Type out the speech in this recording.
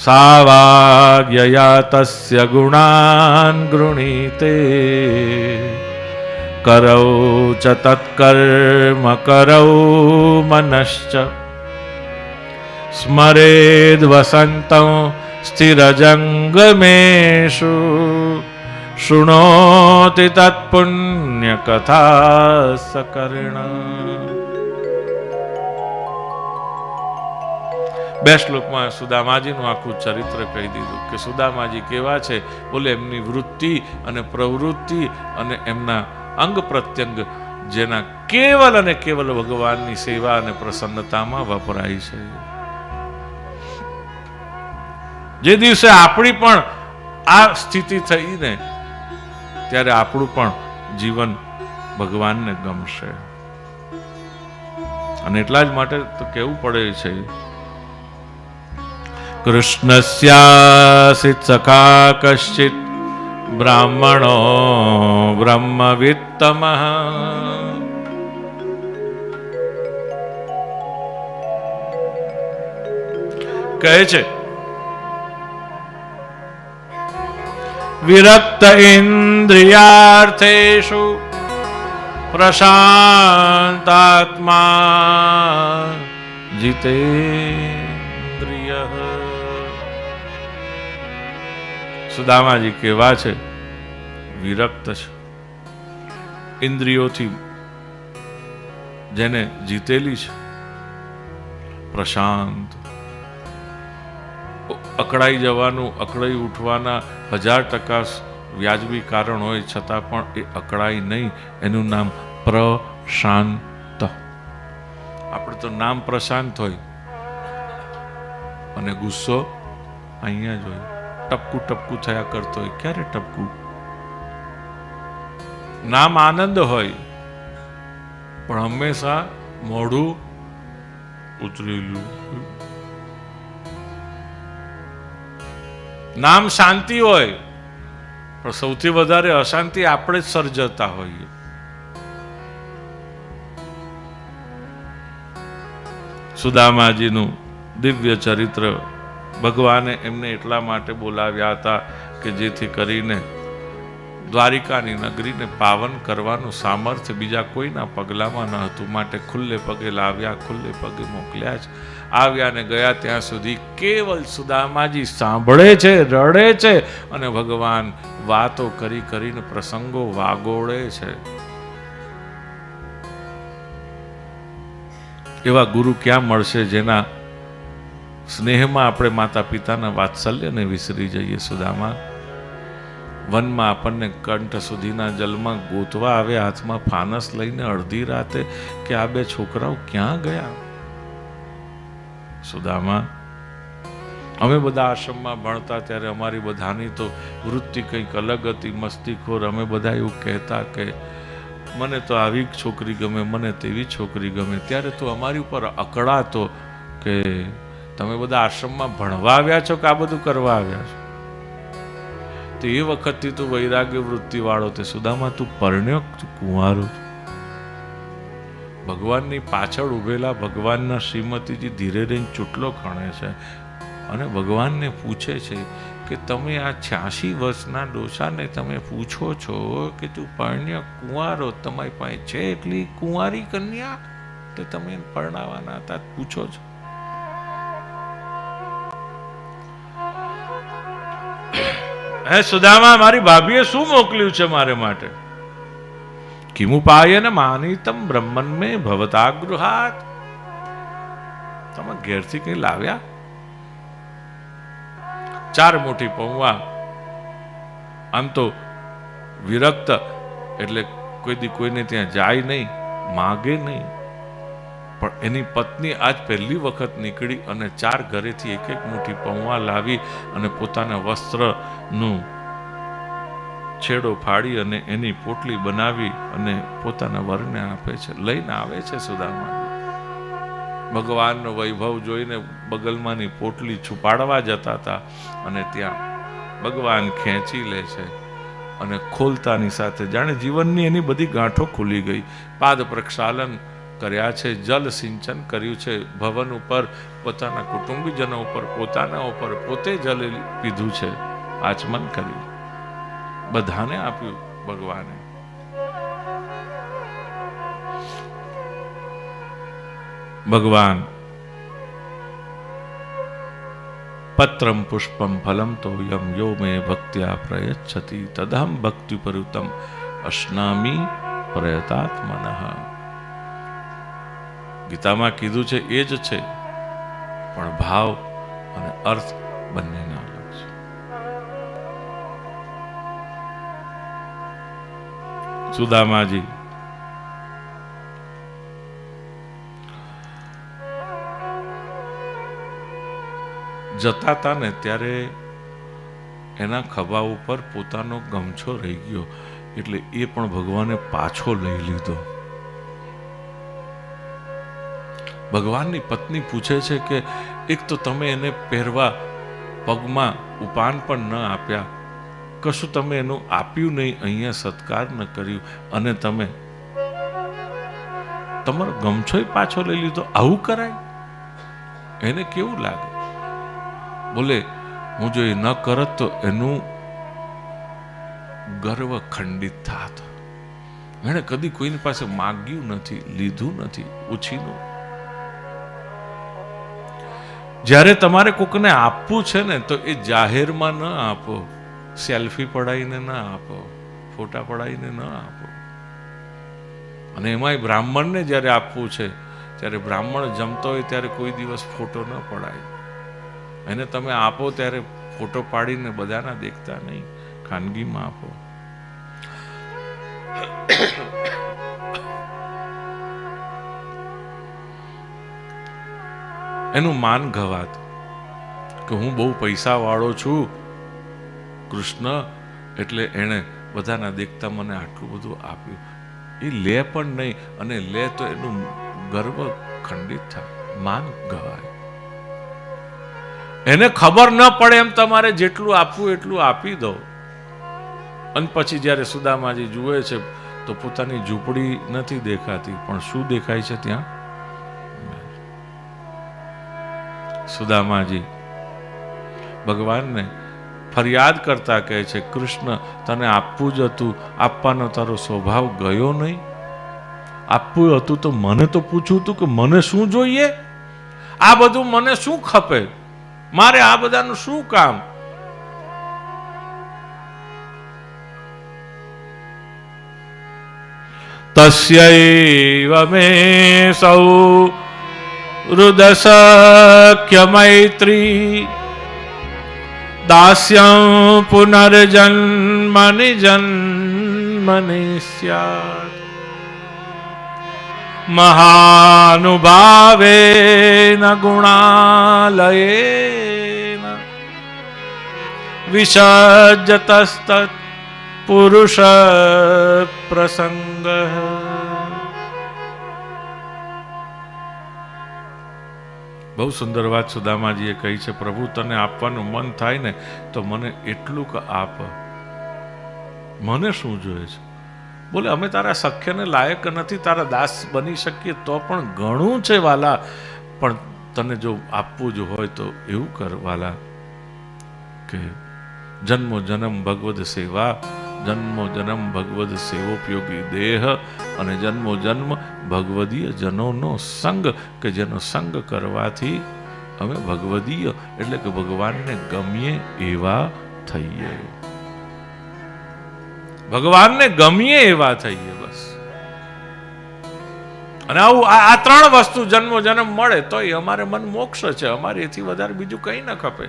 સાવાગ્યયા તસ્ય ગુણાન ગૃણીતે કરૌ ચ તત્કર્મ કરૌ મનશ્ચ સ્મરેદ વસંતં સ્થિરજંગમેષુ શૃણોતિ તત્પુણ્ય કથા સકર્ણ. બે શ્લોકમાં સુદામાજીનું આખું ચરિત્ર કહી દીધું કે સુદામાજી કેવા છે. બોલે એમની વૃત્તિ અને પ્રવૃત્તિ અને એમના અંગ પ્રત્યંગ જેના કેવલ અને કેવલ ભગવાનની સેવા અને પ્રસન્નતામાં વપરાય છે. જે દિવસે આપણી પણ આ સ્થિતિ થઈ ને ત્યારે આપણું પણ જીવન ભગવાનને ગમશે. અને એટલા જ માટે તો કેવું પડે છે કૃષ્ણસ્યાસિત સખા કશ્ચિત બ્રાહ્મણો બ્રહ્મવિત્તમઃ કહે છે વિરક્ત ઇન્દ્રિયાર્થેષુ પ્રશાંતાત્મા જીતેન્દ્રિય. સુદામાજી કેવા છે? વિરક્ત છે, ઇન્દ્રિયોથી જેને જીતેલી છે, પ્રશાંત. અકળાઈ જવાનું, અકળાઈ ઉઠવાના 1000% વ્યાજબી કારણ હોય છતાં પણ એ અકળાઈ નહીં. એનું નામ પ્રશાંત. આપણે તો નામ પ્રશાંત હોય અને ગુસ્સો અહીંયા જ હોય. ટપકું ટપકું થયા કરતો હોય. ક્યારે ટપકું? નામ આનંદ હોય પણ હંમેશા મોઢું ઉતરેલું. નામ શાંતિ હોય પણ સૌથી વધારે અશાંતિ આપણે જ સર્જતા હોઈએ. સુદામાજીનું દિવ્ય ચરિત્ર ભગવાને એમને એટલા માટે બોલાવ્યા હતા કે જેથી કરીને દ્વારિકાની નગરીને પાવન કરવાનું સામર્થ્ય બીજા કોઈના પગલામાં ન હતું. માટે ખુલ્લે પગે લાવ્યા, ખુલ્લે પગે મોકલ્યા છે. આવ્યા ને ગયા ત્યાં સુધી કેવલ સુદામાજી સાંભળે છે, રડે છે અને ભગવાન વાતો કરી કરીને પ્રસંગો વાગોળે છે. એવા ગુરુ ક્યાં મળશે જેના સ્નેહમાં આપણે માતા પિતાના વાત્સલ્યને વિસરી જઈએ. સુદામા વનમાં આપણને કંઠ સુધીના જલમાં ગોતવા આવે, હાથમાં ફાનસ લઈને અડધી રાતે કે આ બે છોકરાઓ ક્યાં ગયા? સુદામા, અમે બધા આશ્રમમાં ભણતા ત્યારે અમારી બધાની તો વૃત્તિ કંઈક અલગ હતી, મસ્તીખોર. અમે બધા એવું કહેતા કે મને તો આવી છોકરી ગમે, મને તેવી છોકરી ગમે. ત્યારે તો અમારી ઉપર અકળાતો કે તમે બધા આશ્રમમાં ભણવા આવ્યા છો કે આ બધું કરવા આવ્યા છો? તો એ વખતથી તું વૈરાગ્ય વૃત્તિ વાળો તે. સુદામા, તું પરણ્યો, તું કુંવારો. ભગવાનની પાછળ ઉભેલા ભગવાનના શ્રીમતીજી ધીરે રહીને ચૂંટલો ખણે છે અને ભગવાનને પૂછે છે કે તમે આ 86 વર્ષના ડોસાને તમે પૂછો છો કે તું પરણ્યો, કુંવારો, તમારી પાસે છે એટલી કુંવારી કન્યા તે તમે પરણાવવાના હતા, પૂછો છો? હે સુદામા, મારી ભાભીએ શું મોકલ્યું છે મારે માટે? કિમુપાયન માનિતમ બ્રહ્મન મે ભવતા ગૃહાત. તમે ઘેરથી કઈ લાવ્યા? 4 મોટી પૌવા. આમ તો વિરક્ત એટલે કોઈ દી કોઈને ત્યાં જાય નહીં, માગે નહીં, પણ એની પત્ની આજ પહેલી વખત નીકળી અને 4 ઘરેથી એક મુઠ્ઠી પૌવા લાવી અને પોતાના વસ્ત્રનું છેડો ફાડી અને એની પોટલી બનાવી અને પોતાના વરને આપે છે, લઈને આવે છે. સુદામા ભગવાનનો વૈભવ જોઈને બગલમાંની પોટલી છુપાડવા જતા હતા અને ત્યાં ભગવાન ખેંચી લે છે અને ખોલતાની સાથે જાણે જીવનની એની બધી ગાંઠો ખુલી ગઈ. પાદ પ્રક્ષાલન કર્યા છે, જલ સિંચન કર્યું છે, ભવન ઉપર, પોતાના કુટુંબીજનો ઉપર, પોતાના ઉપર પોતે જલ પીધું છે, આચમન કર્યું, બધાને આપ્યું ભગવાને. ભગવાન પત્રમ પુષ્પમ ફલમ તો યમ યો મે ભક્ત્યા પ્રયચ્છતિ તદહમ ભક્તિ પરુતમ અશ્નામી પ્રયતાત્મનઃ. ગીતામાં કીધું છે એ જ છે, પણ ભાવ અને અર્થ બંનેના અલગ છે. સુદામાજી જતા હતા ને ત્યારે એના ખભા ઉપર પોતાનો ગમછો રહી ગયો, એટલે એ પણ ભગવાને પાછો લઈ લીધો. ભગવાનની પત્ની પૂછે છે કે એક તો તમે એને પહેરવા પગમાં ઉપાન પણ ન આપ્યા, કશું તમે એનું આપ્યું નહીં, અહીંયા સત્કાર ન કર્યું, અને તમે તમારો ગમછોય પાછો લઈ લીધો. આવું કરાય? એને કેવું લાગે? બોલે હું જો એ ન કરત તો એનું ગર્વ ખંડિત થાત. એણે કદી કોઈની પાસે માગ્યું નથી, લીધું નથી, ઉછીનું. જ્યારે તમારે કોકને આપવું છે ને તો એ જાહેરમાં ન આપો, સેલ્ફી પડાવીને ન આપો, ફોટા પડાવીને ન આપો. અને એમાંય બ્રાહ્મણને જ્યારે આપવું છે ત્યારે બ્રાહ્મણ જમતો હોય ત્યારે કોઈ દિવસ ફોટો ન પડાય. એને તમે આપો ત્યારે ફોટો પાડીને બધાના દેખતા નહીં, ખાનગીમાં આપો. એનું માન ઘવાત કે હું બહુ પૈસા વાળો છું કૃષ્ણ, એટલે એને બધાના દેખતા મને આટલું બધું આપ્યું. એ લે પણ નહીં, અને લે તો એનું ગર્વ ખંડિત થાય, માન ગવાય. એને ખબર ન પડે એમ તમારે જેટલું આપવું એટલું આપી દો. અને પછી જ્યારે સુદામાજી જુએ છે તો પોતાની ઝૂંપડી નથી દેખાતી, પણ શું દેખાય છે ત્યાં? સુદામાજી ભગવાનને ફરિયાદ કરતા કહે છે, કૃષ્ણ તને આપવું જ હતું, આપવાનો તારો સ્વભાવ ગયો નહીં. આપવું હતું તો મને તો પૂછવું હતું કે મને શું જોઈએ, આ બધું મને શું ખપે, મારે આ બધાનું શું કામ? તસ્યૈવ મે સૌ હૃદસખ્ય મૈત્રી દાસ્યં પુનર્જન્મનિ જન્મનિ સ્યાત્ મહાનુભાવેન ગુણાલયેન વિસજ્જતસ્તત પુરુષ પ્રસંગ. બહુ સુંદર વાત સુદામાજીએ કહી છે. પ્રભુ તને આપવાનું મન થાય ને તો મને એટલું કે આપ, મને શું જોઈએ છે? બોલે અમે તારા સખ્યને લાયક નથી, તારા દાસ બની શકીએ તો પણ ઘણું છે વાલા, પણ તને જો આપવું જ હોય તો એવું કર વાલા કે જન્મો જન્મ ભગવદ સેવા, જન્મો જન્મ ભગવદ સેવોપયોગી દેહ, અને જન્મો જન્મ ભગવદીય જનોનો સંગ, કે જેનો સંગ કરવાથી અમે ભગવદીય એટલે કે ભગવાનને ગમીએ એવા થઈએ, ભગવાનને ગમીએ એવા થઈએ બસ. અને આવું આ ત્રણ વસ્તુ જન્મો જન્મ મળે તો એ અમારે મન મોક્ષ છે, અમારે એથી વધારે બીજું કંઈ ન ખપે.